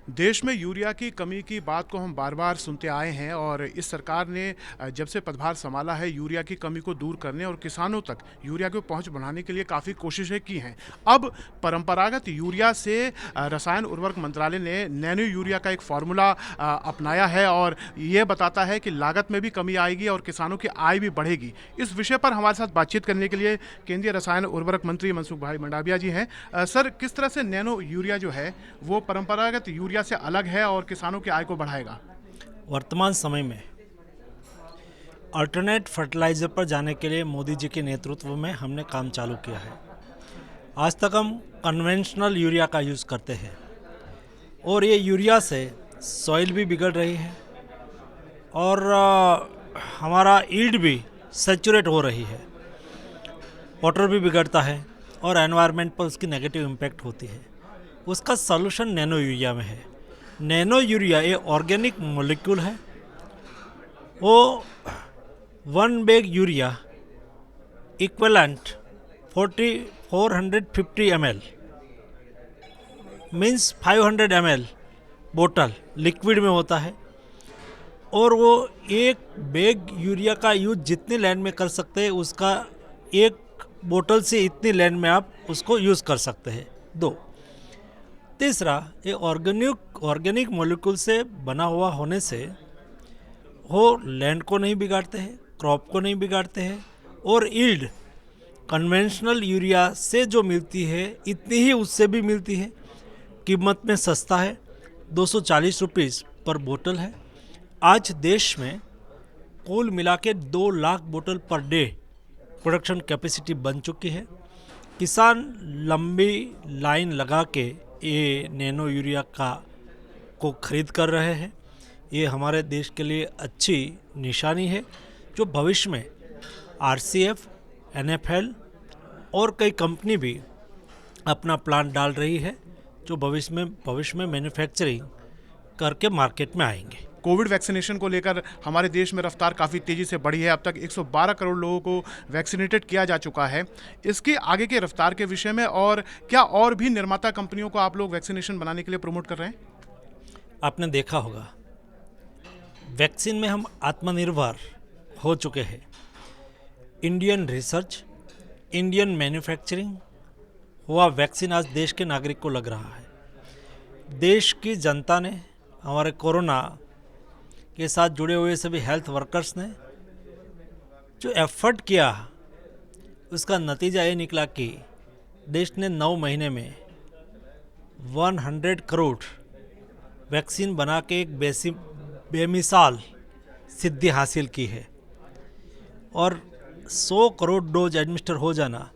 देश में यूरिया की कमी की बात को हम बार बार सुनते आए हैं और इस सरकार ने जब से पदभार संभाला है यूरिया की कमी को दूर करने और किसानों तक यूरिया की पहुंच बढ़ाने के लिए काफ़ी कोशिशें की हैं। अब परंपरागत यूरिया से रसायन उर्वरक मंत्रालय ने नैनो यूरिया का एक फार्मूला अपनाया है और ये बताता है कि लागत में भी कमी आएगी और किसानों की आय भी बढ़ेगी। इस विषय पर हमारे साथ बातचीत करने के लिए केंद्रीय रसायन उर्वरक मंत्री मनसुख भाई मंडाविया जी हैं। सर, किस तरह से नैनो यूरिया जो है वो परंपरागत यूरिया से अलग है और किसानों की आय को बढ़ाएगा? वर्तमान समय में अल्टरनेट फर्टिलाइज़र पर जाने के लिए मोदी जी के नेतृत्व में हमने काम चालू किया है। आज तक हम कन्वेंशनल यूरिया का यूज़ करते हैं और ये यूरिया से सॉइल भी बिगड़ रही है और हमारा ईल्ड भी सैचुरेट हो रही है, वाटर भी बिगड़ता है और एनवायरनमेंट पर उसकी नेगेटिव इम्पैक्ट होती है। उसका सॉल्यूशन नैनो यूरिया में है। नैनो यूरिया ये ऑर्गेनिक मॉलिक्यूल है। वो 1 bag urea equivalent 450 ml means 500 ml बोतल लिक्विड में होता है और वो एक बैग यूरिया का यूज जितनी लैंड में कर सकते हैं उसका एक बोतल से इतनी लैंड में आप उसको यूज़ कर सकते हैं। 2, तीसरा, ये ऑर्गेनिक मॉलिक्यूल से बना हुआ होने से वो लैंड को नहीं बिगाड़ते हैं, क्रॉप को नहीं बिगाड़ते हैं और ईल्ड कन्वेंशनल यूरिया से जो मिलती है इतनी ही उससे भी मिलती है। कीमत में सस्ता है, 240 रुपीज़ पर बोतल है। आज देश में कुल मिला के 2 लाख बोतल पर डे प्रोडक्शन कैपेसिटी बन चुकी है। किसान लंबी लाइन लगा के ये नैनो यूरिया को खरीद कर रहे हैं। ये हमारे देश के लिए अच्छी निशानी है जो भविष्य में आरसीएफ, एनएफएल और कई कंपनी भी अपना प्लांट डाल रही है जो भविष्य में मैन्युफैक्चरिंग करके मार्केट में आएंगे। कोविड वैक्सीनेशन को लेकर हमारे देश में रफ्तार काफ़ी तेज़ी से बढ़ी है। अब तक 112 करोड़ लोगों को वैक्सीनेटेड किया जा चुका है। इसकी आगे के रफ्तार के विषय में और क्या और भी निर्माता कंपनियों को आप लोग वैक्सीनेशन बनाने के लिए प्रमोट कर रहे हैं? आपने देखा होगा वैक्सीन में हम आत्मनिर्भर हो चुके हैं। इंडियन रिसर्च, इंडियन मैन्युफैक्चरिंग हुआ वैक्सीन आज देश के नागरिक को लग रहा है। देश की जनता ने, हमारे कोरोना के साथ जुड़े हुए सभी हेल्थ वर्कर्स ने जो एफर्ट किया उसका नतीजा ये निकला कि देश ने 9 महीने में 100 करोड़ वैक्सीन बना के एक बेमिसाल सिद्धि हासिल की है और 100 करोड़ डोज एडमिनिस्टर हो जाना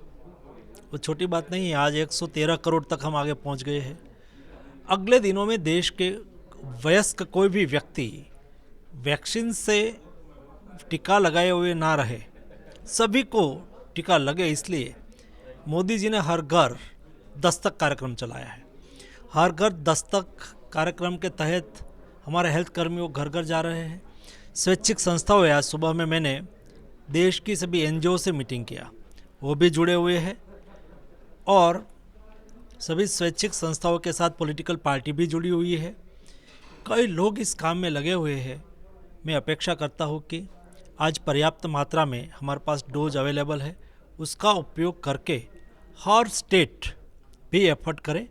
वो छोटी बात नहीं है। आज 113 करोड़ तक हम आगे पहुंच गए हैं। अगले दिनों में देश के वयस्क कोई भी व्यक्ति वैक्सीन से टीका लगाए हुए ना रहे, सभी को टीका लगे। इसलिए मोदी जी ने हर घर दस्तक कार्यक्रम चलाया है। हर घर दस्तक कार्यक्रम के तहत हमारे हेल्थ कर्मी वो घर घर जा रहे हैं। स्वैच्छिक संस्थाओं है, आज सुबह में मैंने देश की सभी एनजीओ से मीटिंग किया, वो भी जुड़े हुए हैं और सभी स्वैच्छिक संस्थाओं के साथ पॉलिटिकल पार्टी भी जुड़ी हुई है। कई लोग इस काम में लगे हुए हैं। मैं अपेक्षा करता हूँ कि आज पर्याप्त मात्रा में हमारे पास डोज अवेलेबल है, उसका उपयोग करके हर स्टेट भी एफर्ट करे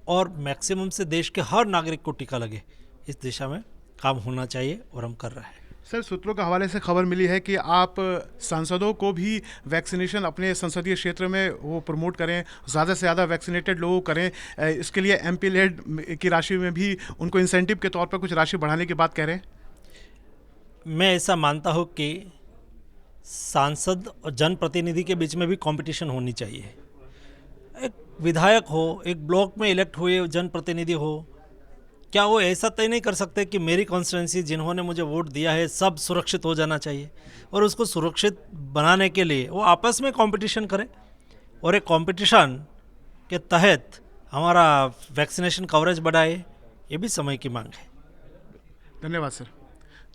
और मैक्सिमम से देश के हर नागरिक को टीका लगे। इस दिशा में काम होना चाहिए और हम कर रहे हैं। सर, सूत्रों के हवाले से खबर मिली है कि आप सांसदों को भी वैक्सीनेशन अपने संसदीय क्षेत्र में वो प्रमोट करें, ज़्यादा से ज़्यादा वैक्सीनेटेड लोगों करें। इसके लिए एमपी लेड की राशि में भी उनको इंसेंटिव के तौर पर कुछ राशि बढ़ाने की बात कह रहे हैं। मैं ऐसा मानता हूँ कि सांसद और जनप्रतिनिधि के बीच में भी कंपटीशन होनी चाहिए। एक विधायक हो, एक ब्लॉक में इलेक्ट हुए जनप्रतिनिधि हो, क्या वो ऐसा तय नहीं कर सकते कि मेरी कॉन्स्टिट्यूंसी जिन्होंने मुझे वोट दिया है सब सुरक्षित हो जाना चाहिए? और उसको सुरक्षित बनाने के लिए वो आपस में कंपटीशन करें और एक कंपटीशन के तहत हमारा वैक्सीनेशन कवरेज बढ़ाए। ये भी समय की मांग है। धन्यवाद सर।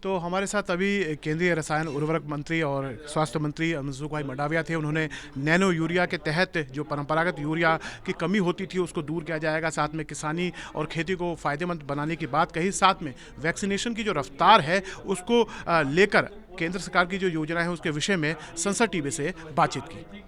तो हमारे साथ अभी केंद्रीय रसायन उर्वरक मंत्री और स्वास्थ्य मंत्री मनसुख भाई मंडाविया थे। उन्होंने नैनो यूरिया के तहत जो परंपरागत यूरिया की कमी होती थी उसको दूर किया जाएगा, साथ में किसानी और खेती को फ़ायदेमंद बनाने की बात कही। साथ में वैक्सीनेशन की जो रफ्तार है उसको लेकर केंद्र सरकार की जो योजना है उसके विषय में संसद टीवी से बातचीत की।